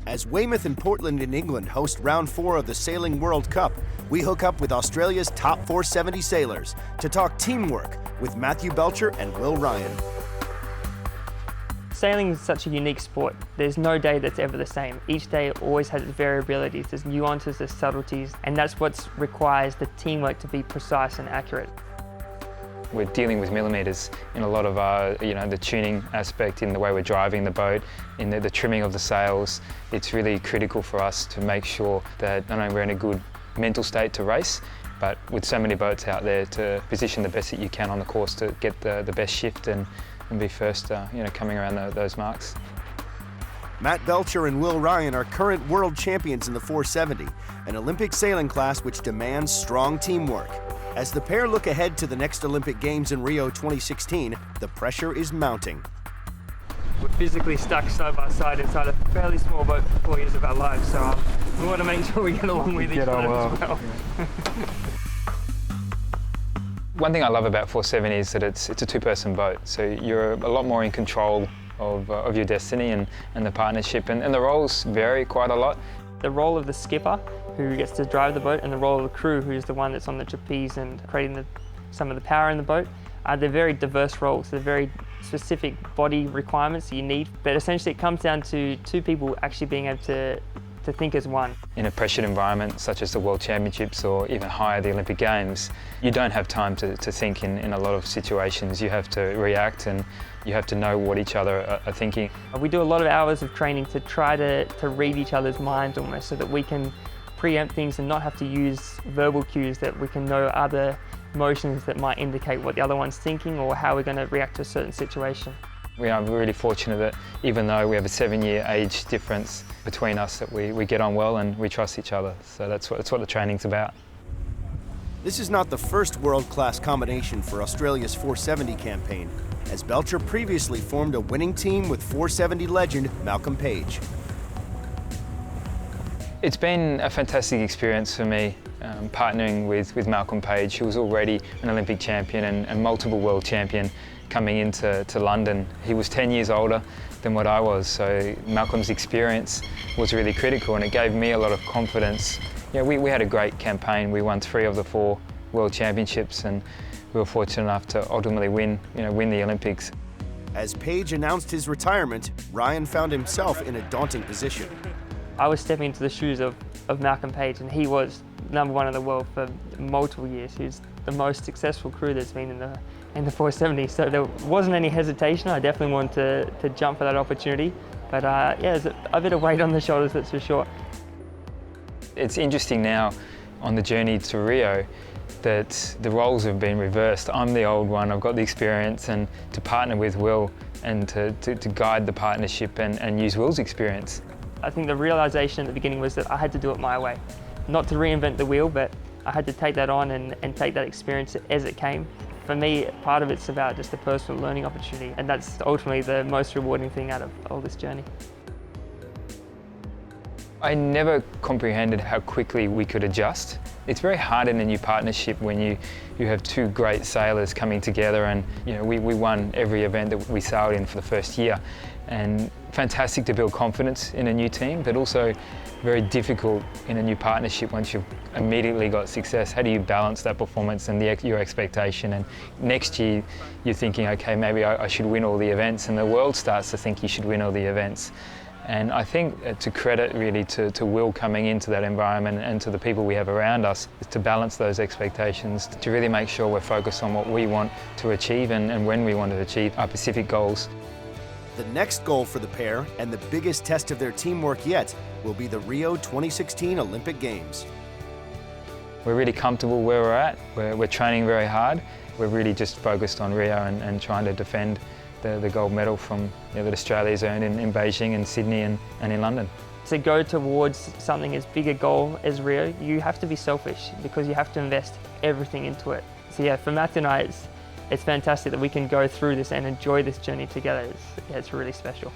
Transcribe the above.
As Weymouth and Portland in England host round 4 of the Sailing World Cup, we hook up with Australia's top 470 sailors to talk teamwork with Matthew Belcher and Will Ryan. Sailing is such a unique sport. There's no day that's ever the same. Each day always has its variabilities, there's nuances, there's subtleties, and that's what requires the teamwork to be precise and accurate. We're dealing with millimetres in a lot of our, the tuning aspect, in the way we're driving the boat, in the trimming of the sails. It's really critical for us to make sure that not only we're in a good mental state to race, but with so many boats out there, to position the best that you can on the course to get the best shift and be first, coming around those marks. Matt Belcher and Will Ryan are current world champions in the 470, an Olympic sailing class which demands strong teamwork. As the pair look ahead to the next Olympic Games in Rio 2016, the pressure is mounting. We're physically stuck side by side inside a fairly small boat for 4 years of our lives, so we want to make sure we get along with each other as well. One thing I love about 470 is that it's a two-person boat, so you're a lot more in control of your destiny and the partnership, and the roles vary quite a lot. The role of the skipper, who gets to drive the boat, and the role of the crew, who's the one that's on the trapeze and creating some of the power in the boat, they're very diverse roles. They're very specific body requirements that you need, but essentially it comes down to two people actually being able to think as one. In a pressured environment such as the World Championships or even higher, the Olympic Games, you don't have time to think in a lot of situations. You have to react and you have to know what each other are thinking. We do a lot of hours of training to try to read each other's minds almost, so that we can preempt things and not have to use verbal cues, that we can know other motions that might indicate what the other one's thinking or how we're going to react to a certain situation. We are really fortunate that even though we have a 7-year age difference between us, that we get on well and we trust each other. So that's what the training's about. This is not the first world-class combination for Australia's 470 campaign, as Belcher previously formed a winning team with 470 legend Malcolm Page. It's been a fantastic experience for me, partnering with Malcolm Page, who was already an Olympic champion and multiple world champion coming into London. He was 10 years older than what I was, so Malcolm's experience was really critical, and it gave me a lot of confidence. We had a great campaign. We won 3 of the 4 world championships, and we were fortunate enough to ultimately win the Olympics. As Page announced his retirement, Ryan found himself in a daunting position. I was stepping into the shoes of Malcolm Page, and he was #1 in the world for multiple years. He was the most successful crew that's been in the 470, so there wasn't any hesitation. I definitely wanted to jump for that opportunity, but there's a bit of weight on the shoulders, that's for sure. It's interesting now on the journey to Rio that the roles have been reversed. I'm the old one, I've got the experience, and to partner with Will and to guide the partnership and use Will's experience. I think the realization at the beginning was that I had to do it my way. Not to reinvent the wheel, but I had to take that on and take that experience as it came. For me, part of it's about just a personal learning opportunity, and that's ultimately the most rewarding thing out of all this journey. I never comprehended how quickly we could adjust. It's very hard in a new partnership when you have 2 great sailors coming together, and we won every event that we sailed in for the first year. And fantastic to build confidence in a new team, but also very difficult in a new partnership once you've immediately got success. How do you balance that performance and your expectation? And next year you're thinking, okay, maybe I should win all the events, and the world starts to think you should win all the events. And I think to credit really to Will coming into that environment and to the people we have around us, is to balance those expectations, to really make sure we're focused on what we want to achieve and when we want to achieve our Pacific goals. The next goal for the pair, and the biggest test of their teamwork yet, will be the Rio 2016 Olympic Games. We're really comfortable where we're at. We're training very hard. We're really just focused on Rio and trying to defend the gold medal that Australia's earned in Beijing and Sydney and in London. To go towards something as big a goal as Rio, you have to be selfish, because you have to invest everything into it. So for Matthew and I, it's fantastic that we can go through this and enjoy this journey together. It's really special.